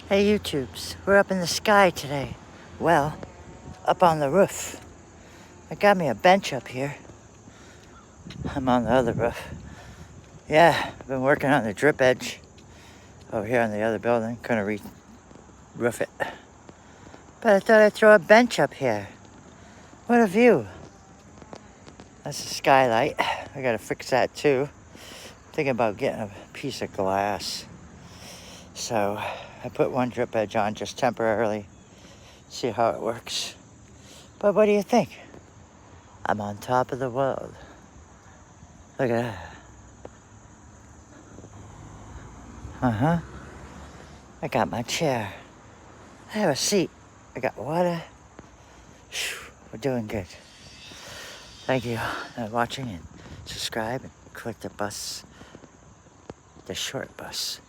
Hey YouTubes, we're up in the sky today. Well, up on the roof. I got me a bench up here. I'm on the other roof. Yeah, I've been working on the drip edge over here on the other building. Couldn't re-roof it. But I thought I'd throw a bench up here. What a view. That's a skylight. I gotta fix that too. Thinking about getting a piece of glass. So I put one drip edge on just temporarily. See how it works. But what do you think? I'm on top of the world. Look at that. Uh-huh. I got my chair. I have a seat. I got water. We're doing good. Thank you for watching, and subscribe and click the short bus.